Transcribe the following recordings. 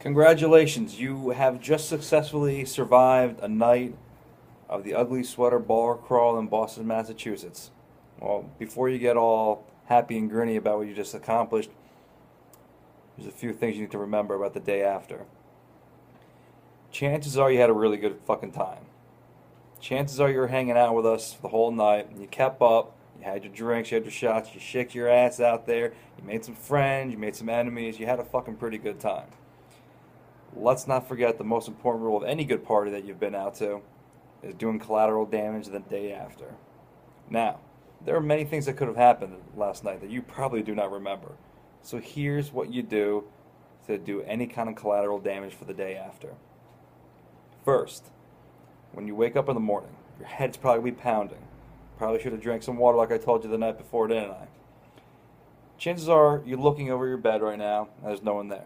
Congratulations, you have just successfully survived a night of the Ugly Sweater Bar Crawl in Boston, Massachusetts. Well, before you get all happy and grinny about what you just accomplished, there's a few things you need to remember about the day after. Chances are you had a really good fucking time. Chances are you were hanging out with us the whole night, and you kept up, you had your drinks, you had your shots, you shook your ass out there, you made some friends, you made some enemies, you had a fucking pretty good time. Let's not forget the most important rule of any good party that you've been out to is doing collateral damage the day after. Now, there are many things that could have happened last night that you probably do not remember. So here's what you do to do any kind of collateral damage for the day after. First, when you wake up in the morning, your head's probably gonna be pounding. Probably should have drank some water like I told you the night before, didn't I? Chances are you're looking over your bed right now and there's no one there.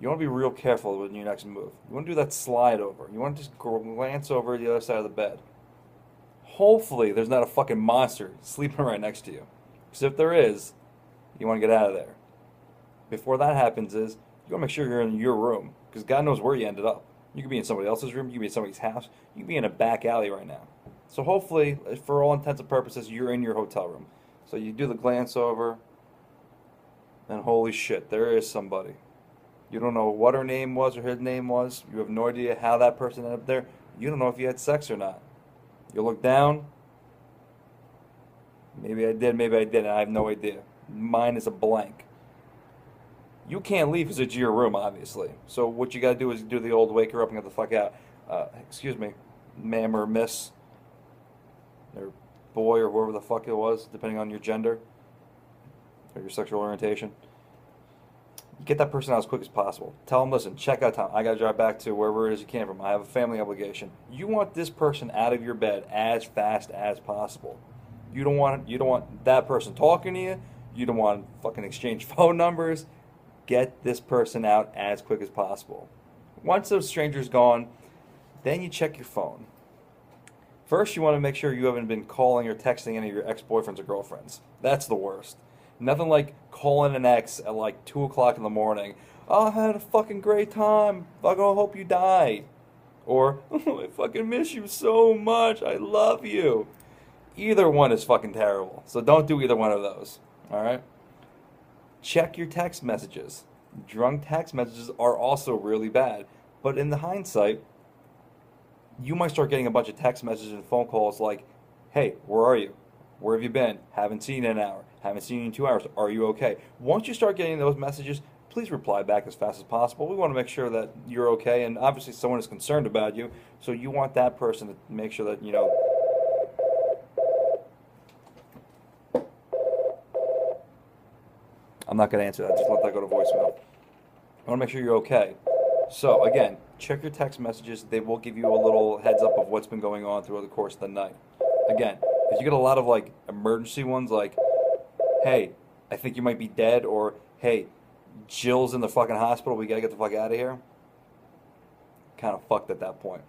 You want to be real careful with your next move. You want to do that slide over. You want to just glance over the other side of the bed. Hopefully there's not a fucking monster sleeping right next to you. Because if there is, you want to get out of there. Before that happens is, you want to make sure you're in your room. Because God knows where you ended up. You could be in somebody else's room. You could be in somebody's house. You could be in a back alley right now. So hopefully, for all intents and purposes, you're in your hotel room. So you do the glance over, and holy shit, there is somebody. You don't know what her name was or his name was. You have no idea how that person ended up there. You don't know if you had sex or not. You look down. Maybe I did, maybe I didn't. I have no idea. Mine is a blank. You can't leave because it's your room, obviously. So what you got to do is do the old wake her up and get the fuck out. Excuse me, ma'am or miss, or boy or whoever the fuck it was, depending on your gender or your sexual orientation. Get that person out as quick as possible. Tell them, listen, check out time. I got to drive back to wherever it is you came from. I have a family obligation. You want this person out of your bed as fast as possible. You don't want that person talking to you. You don't want fucking exchange phone numbers. Get this person out as quick as possible. Once those strangers gone, then you check your phone. First, you want to make sure you haven't been calling or texting any of your ex-boyfriends or girlfriends. That's the worst. Nothing like calling an ex at like 2 o'clock in the morning. Oh, I had a fucking great time. Fucking hope you die. Or, oh, I fucking miss you so much. I love you. Either one is fucking terrible. So don't do either one of those. Alright? Check your text messages. Drunk text messages are also really bad. But in the hindsight, you might start getting a bunch of text messages and phone calls like, hey, where are you? Where have you been? Haven't seen you in an hour. Haven't seen you in 2 hours. Are you okay? Once you start getting those messages, please reply back as fast as possible. We want to make sure that you're okay, and obviously someone is concerned about you, so you want that person to make sure that, I'm not going to answer that. Just let that go to voicemail. I want to make sure you're okay. So, again, check your text messages. They will give you a little heads up of what's been going on throughout the course of the night. Again, if you get a lot of, like, emergency ones, like, hey, I think you might be dead, or, hey, Jill's in the fucking hospital, we gotta get the fuck out of here, kind of fucked at that point.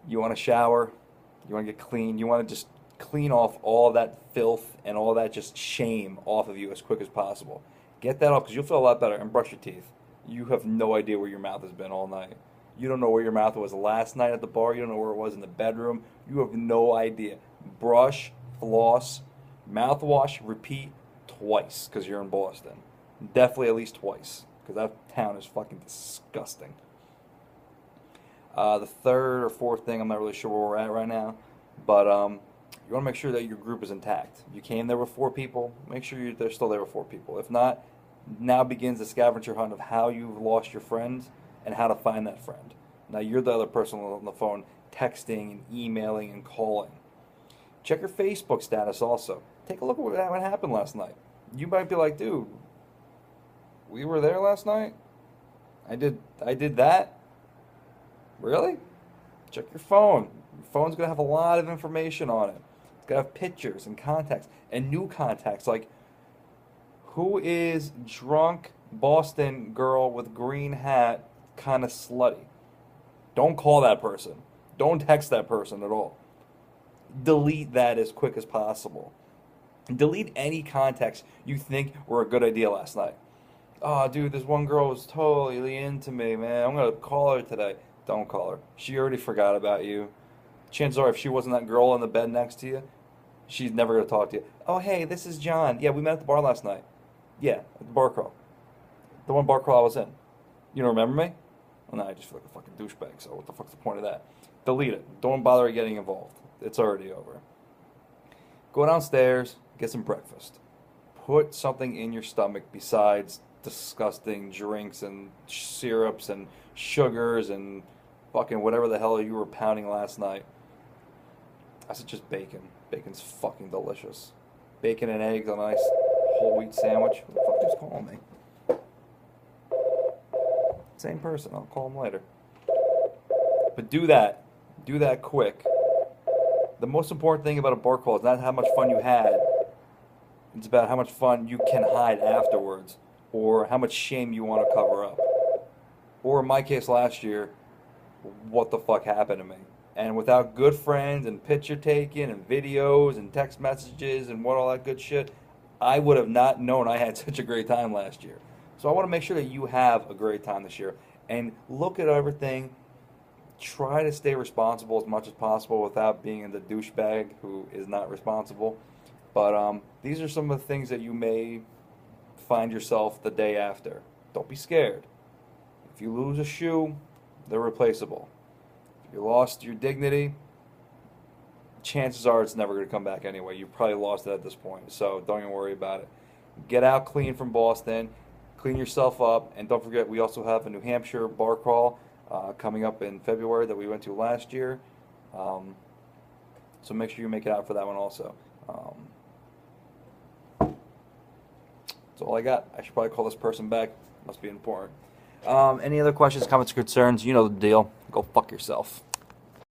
You want to shower, you want to get clean, you want to just clean off all that filth and all that just shame off of you as quick as possible. Get that off because you'll feel a lot better, and brush your teeth. You have no idea where your mouth has been all night. You don't know where your mouth was last night at the bar. You don't know where it was in the bedroom. You have no idea. Brush, floss, mouthwash, repeat twice because you're in Boston. Definitely at least twice because that town is fucking disgusting. The third or fourth thing, I'm not really sure where we're at right now, but you want to make sure that your group is intact. You came there with 4 people. Make sure they're still there with 4 people. If not, now begins the scavenger hunt of how you've lost your friends and how to find that friend. Now you're the other person on the phone texting and emailing and calling. Check your Facebook status also. Take a look at what happened last night. You might be like, dude, we were there last night? I did that? Really? Check your phone. Your phone's going to have a lot of information on it. It's going to have pictures and contacts and new contacts like who is drunk Boston girl with green hat kind of slutty. Don't call that person. Don't text that person at all. Delete that as quick as possible. Delete any contacts you think were a good idea last night. Oh, dude, this one girl was totally into me, man. I'm gonna call her today. Don't call her. She already forgot about you. Chances are, if she wasn't that girl in the bed next to you, she's never gonna talk to you. Oh, hey, this is John. Yeah, we met at the bar last night. Yeah, at the bar crawl. The one bar crawl I was in. You don't remember me? Well, no, I just feel like a fucking douchebag, so what the fuck's the point of that? Delete it. Don't bother getting involved. It's already over. Go downstairs, get some breakfast. Put something in your stomach besides disgusting drinks and syrups and sugars and fucking whatever the hell you were pounding last night. I said just bacon. Bacon's fucking delicious. Bacon and eggs on a nice whole wheat sandwich. Who the fuck is calling me? Same person. I'll call him later. But do that. Do that quick. The most important thing about a bar crawl is not how much fun you had. It's about how much fun you can hide afterwards, or how much shame you want to cover up. Or in my case last year, what the fuck happened to me? And without good friends and picture taking and videos and text messages and what all that good shit, I would have not known I had such a great time last year. So I want to make sure that you have a great time this year and look at everything. Try to stay responsible as much as possible without being the douchebag who is not responsible. But these are some of the things that you may find yourself the day after. Don't be scared. If you lose a shoe, they're replaceable. If you lost your dignity, chances are it's never going to come back anyway. You probably lost it at this point, so don't even worry about it. Get out clean from Boston. Clean yourself up, and don't forget we also have a New Hampshire bar crawl coming up in February that we went to last year. So make sure you make it out for that one also. That's all I got. I should probably call this person back. Must be important. Any other questions, comments, or concerns? You know the deal. Go fuck yourself.